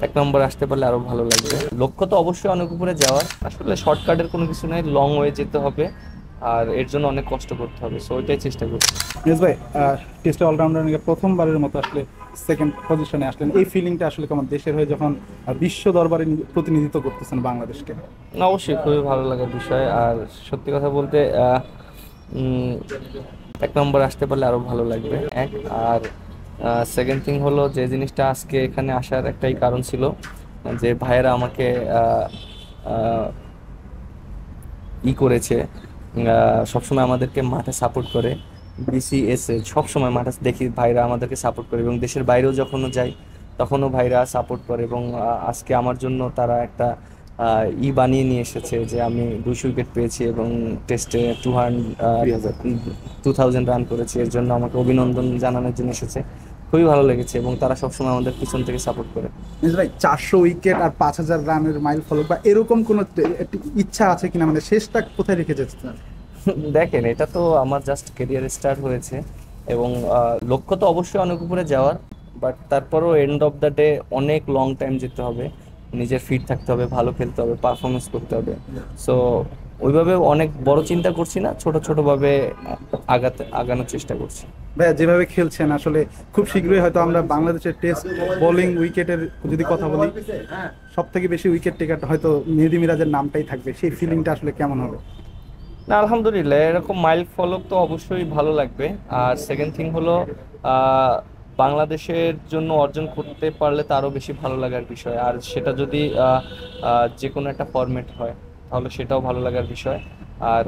এক নম্বর আসতে পারলে আরো ভালো লাগবে। লক্ষ্য তো অবশ্যই অনেক উপরে যাওয়ার, আসলে শর্টকাটের কোনো কিছু নাই, লং ওয়ে যেতে হবে আর এর জন্য অনেক কষ্ট করতে হবে, সো ওইটাই চেষ্টা করছি। মিস ভাই, টেস্টে অলরাউন্ডার প্রথমবারের মতো আসলে সেকেন্ড পজিশনে আসলেন, এই ফিলিংটা আসলে কেমন দেশের হয়ে যখন বিশ্ব দরবারে প্রতিনিধিত্ব করতেছেন বাংলাদেশকে? অবশ্যই খুবই ভালো লাগার বিষয়। আর সত্যি কথা বলতে উম, এক নম্বর আসতে পারলে আরো ভালো লাগবে এক। আর সেকেন্ড থিং হলো যে জিনিসটা আজকে এখানে আসার একটাই কারণ ছিল, যে ভাইয়েরা আমাকে আহ, আহ, করেছে, সবসময় আমাদেরকে মাঠে সাপোর্ট করে। বিসিএস এ সবসময় মাঠে দেখি ভাইরা আমাদেরকে সাপোর্ট করে, এবং দেশের বাইরেও যখনও যাই তখনও ভাইরা সাপোর্ট করে। এবং আজকে আমার জন্য তারা একটা বানিয়ে নিয়ে এসেছে যে আমি 200 উইকেট পেয়েছি এবং টেস্টে 2000 রান করেছি, এর জন্য আমাকে অভিনন্দন জানানোর জন্য এসেছে। খুবই ভালো লেগেছে এবং তারা সবসময় আমাদের পিছন থেকে সাপোর্ট করে। মিস ভাই, 400 উইকেট আর 5,000 রানের মাইল ফলক বা এরকম কোনো ইচ্ছা আছে কিনা, মানে শেষটা কোথায় রেখে যেতে চান? দেখেন, এটা তো আমার জাস্ট কেরিয়ার স্টার্ট হয়েছে এবং লক্ষ্য তো অবশ্যই অনেক উপরে যাওয়ার, বাট তারপরও এন্ড অফ দ্য ডে অনেক লং টাইম যেতে হবে, নিজের ফিট থাকতে হবে, ভালো খেলতে হবে, পারফরমেন্স করতে হবে। সো ওইভাবে অনেক বড় চিন্তা করছি না, ছোট ছোট ভাবে আগানোর চেষ্টা করছি। ভাইয়া, যেভাবে খেলছেন আসলে খুব শীঘ্রই হয়তো আমরা বাংলাদেশের টেস্ট বোলিং উইকেটের যদি কথা বলি, সব থেকে বেশি উইকেট টেকার হয়তো মেহেদী মিরাজের নামটাই থাকবে, সেই ফিলিংটা আসলে কেমন হবে? না, আলহামদুলিল্লাহ, এরকম মাইল ফলক তো অবশ্যই ভালো লাগবে। আর সেকেন্ড থিং হলো আহ, বাংলাদেশের জন্য অর্জন করতে পারলে তো আরো বেশি ভালো লাগার বিষয়। আর সেটা যদি যে কোনো একটা ফরম্যাট হয় তাহলে সেটাও ভালো লাগার বিষয়। আর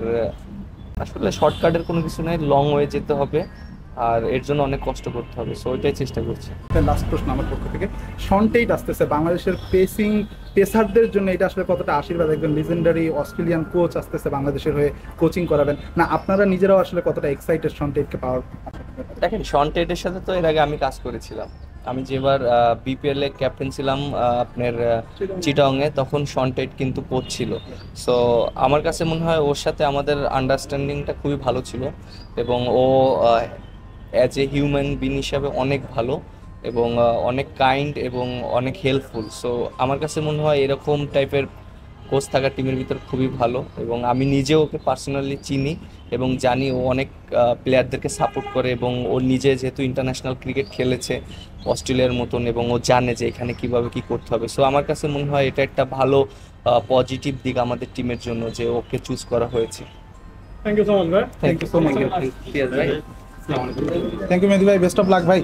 আসলে শর্টকাটের কোনো কিছু নাই, লং ওয়ে যেতে হবে আর এর জন্য অনেক কষ্ট করতে হবে, সো ওইটাই চেষ্টা করছি। লাস্ট প্রশ্ন আমার পক্ষ থেকে, শন টেইট আসতেছে বাংলাদেশের পেসারদের জন্য, এটা আসলে কতটা আশীর্বাদ? একজন লিজেন্ডারি অস্ট্রেলিয়ান কোচ আসতেছে বাংলাদেশের হয়ে কোচিং করাবেন না, আপনারা নিজেরাও আসলে কতটা এক্সাইটেড শন টেইটকে পাওয়ার? দেখেন, শন টেটের সাথে তো এর আগে আমি কাজ করেছিলাম। আমি যেবার বিপিএল এ ক্যাপ্টেন ছিলাম আপনার চিটাং এ, তখন শন টেট কিন্তু কোচ ছিল। সো আমার কাছে মনে হয় ওর সাথে আমাদের আন্ডারস্ট্যান্ডিংটা খুবই ভালো ছিল, এবং ও অ্যাজ এ হিউম্যান বিং হিসাবে অনেক ভালো এবং অনেক কাইন্ড এবং অনেক হেল্পফুল। সো আমার কাছে মনে হয় এরকম টাইপের কোচ থাকা টিমের ভিতর খুবই ভালো, এবং আমি নিজেও ওকে পার্সোনালি চিনি এবং জানি ও অনেক প্লেয়ারদেরকে সাপোর্ট করে, এবং ও নিজে যেহেতু ইন্টারন্যাশনাল ক্রিকেট খেলেছে অস্ট্রেলিয়ার মতন, এবং ও জানে যে এখানে কিভাবে কি করতে হবে। সো আমার কাছে মনে হয় এটা একটা ভালো পজিটিভ দিক আমাদের টিমের জন্য যে ওকে চুজ করা হয়েছে। থ্যাংক ইউ সো মাচ ভাই। Thank you so much. ভাই, থ্যাংক ইউ মেহেদী ভাই, বেস্ট অফ লাক ভাই।